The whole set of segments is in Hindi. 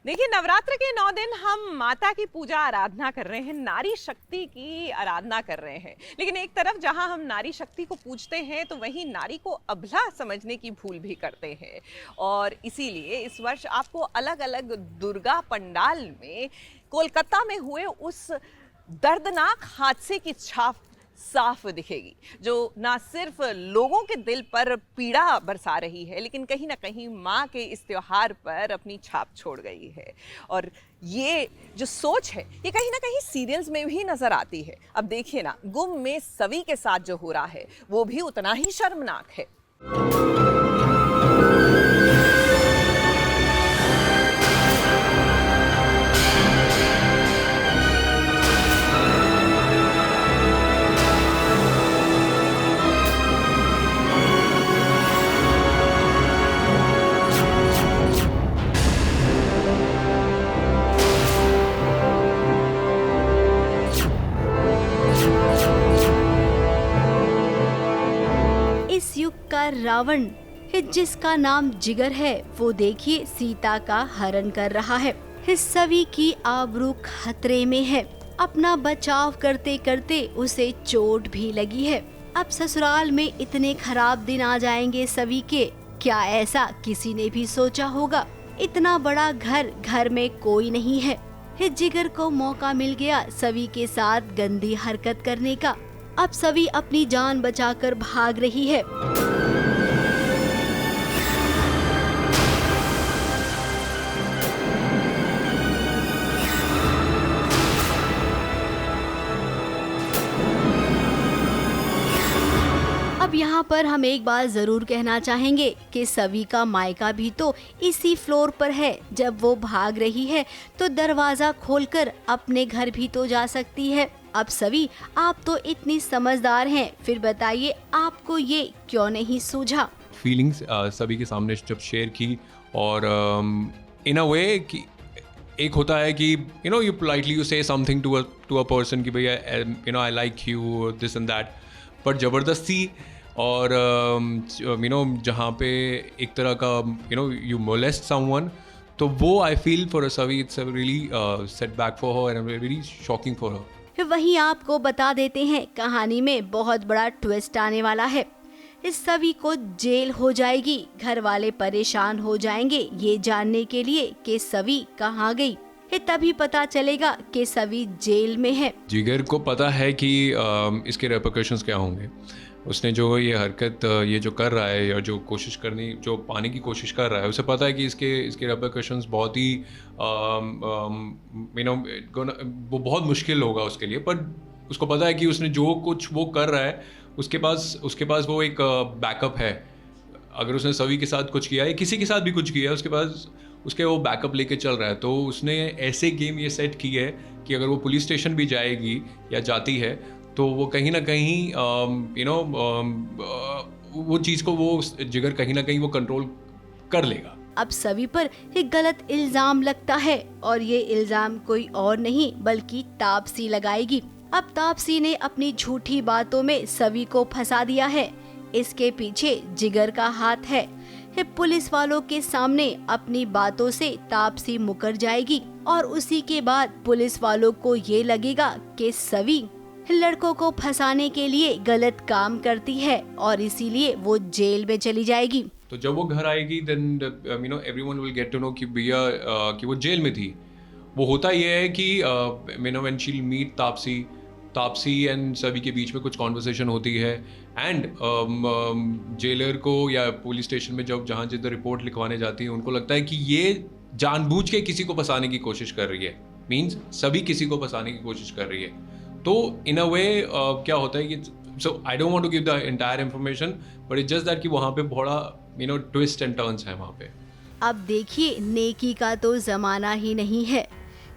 देखिए, नवरात्र के 9 दिन हम माता की पूजा आराधना कर रहे हैं, नारी शक्ति की आराधना कर रहे हैं। लेकिन एक तरफ जहां हम नारी शक्ति को पूजते हैं तो वहीं नारी को अबला समझने की भूल भी करते हैं। और इसीलिए इस वर्ष आपको अलग अलग दुर्गा पंडाल में कोलकाता में हुए उस दर्दनाक हादसे की छाप साफ दिखेगी, जो ना सिर्फ लोगों के दिल पर पीड़ा बरसा रही है, लेकिन कहीं ना कहीं माँ के इस त्योहार पर अपनी छाप छोड़ गई है। और ये जो सोच है ये कहीं ना कहीं सीरियल्स में भी नजर आती है। अब देखिए ना, गुम में सवी के साथ जो हो रहा है वो भी उतना ही शर्मनाक है। इस युग का रावण है जिसका नाम जिगर है, वो देखिए सीता का हरण कर रहा है। इस सभी की आबरू खतरे में है। अपना बचाव करते करते उसे चोट भी लगी है। अब ससुराल में इतने खराब दिन आ जाएंगे सभी के, क्या ऐसा किसी ने भी सोचा होगा? इतना बड़ा घर में कोई नहीं है। जिगर को मौका मिल गया सभी के साथ गंदी हरकत करने का। अब सभी अपनी जान बचाकर भाग रही है। अब यहाँ पर हम एक बात जरूर कहना चाहेंगे कि सवी का मायका भी तो इसी फ्लोर पर है। जब वो भाग रही है तो दरवाजा खोलकर अपने घर भी तो जा सकती है। अब सवी, आप तो इतनी समझदार हैं, फिर बताइए आपको ये क्यों नहीं सूझा? फीलिंग्स सभी के सामने जब शेयर की, और इन अ वे कि एक होता है कि you politely you say something to a person कि भैया I like you this and that, but ज़बरदस्ती और जहाँ पे एक तरह का यू मोलेस्ट समवन, तो वो I feel for Savi it's a really setback for her and really shocking for her. वहीं आपको बता देते हैं, कहानी में बहुत बड़ा ट्विस्ट आने वाला है। इस सभी को जेल हो जाएगी। घर वाले परेशान हो जाएंगे ये जानने के लिए कि सवी कहाँ गई। तभी पता चलेगा कि सवी जेल में है। जिगर को पता है कि इसके रेपरकशंस क्या होंगे। उसने जो ये हरकत ये जो कर रहा है या जो कोशिश करनी जो पाने की कोशिश कर रहा है, उसे पता है कि इसके रेपरकशंस बहुत ही वो बहुत मुश्किल होगा उसके लिए। पर उसको पता है कि उसने जो कुछ वो कर रहा है उसके पास वो एक बैकअप है। अगर उसने सभी के साथ कुछ किया है, किसी के साथ भी कुछ किया है, उसके पास उसके वो बैकअप लेके चल रहा है। तो उसने ऐसे गेम ये सेट की है कि अगर वो पुलिस स्टेशन भी जाएगी या जाती है तो वो कहीं ना कहीं वो चीज़ को वो जिगर कहीं ना कहीं वो कंट्रोल कर लेगा। अब सभी पर एक गलत इल्जाम लगता है और ये इल्जाम कोई और नहीं बल्कि तापसी लगाएगी। अब तापसी ने अपनी झूठी बातों में सभी को फंसा दिया है। इसके पीछे जिगर का हाथ है। पुलिस वालों के सामने अपनी बातों से तापसी मुकर जाएगी और उसी के बाद पुलिस वालों को ये लगेगा कि सवी लड़कों को फंसाने के लिए गलत काम करती है और इसीलिए वो जेल में चली जाएगी। तो जब वो घर आएगी then everyone will get to know कि भैया कि वो जेल में थी। वो होता ये है कि when she will meet Taapsee and सभी के बीच में कुछ कॉन्वर्सेशन होती है एंड जेलर को या पुलिस स्टेशन में जहाँ जिधर रिपोर्ट लिखवाने जाती है उनको लगता है कि ये जानबूझ के किसी को फंसाने की कोशिश कर रही है। मीन्स सभी किसी को फंसाने की कोशिश कर रही है। तो इन अ वे क्या होता है कि so I don't want to give the entire information but it's just that कि वहाँ पे थोड़ा ट्विस्ट एंड टर्न्स है वहाँ पे। अब देखिए, नेकी का तो जमाना ही नहीं है।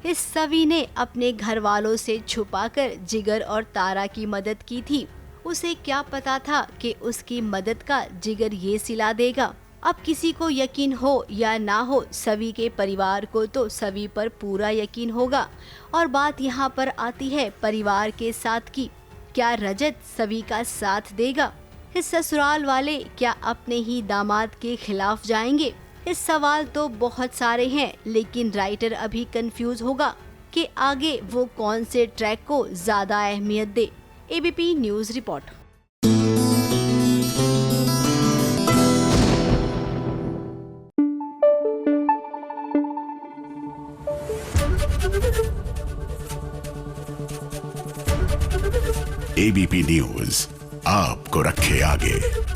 इस सवी ने अपने घर वालों से छुपाकर जिगर और तारा की मदद की थी। उसे क्या पता था कि उसकी मदद का जिगर ये सिला देगा। अब किसी को यकीन हो या ना हो, सवी के परिवार को तो सवी पर पूरा यकीन होगा। और बात यहाँ पर आती है परिवार के साथ की। क्या रजत सवी का साथ देगा? इस ससुराल वाले क्या अपने ही दामाद के खिलाफ जाएंगे? इस सवाल तो बहुत सारे हैं, लेकिन राइटर अभी कंफ्यूज होगा कि आगे वो कौन से ट्रैक को ज्यादा अहमियत दे। ABP news report. ABP news आपको रखे आगे।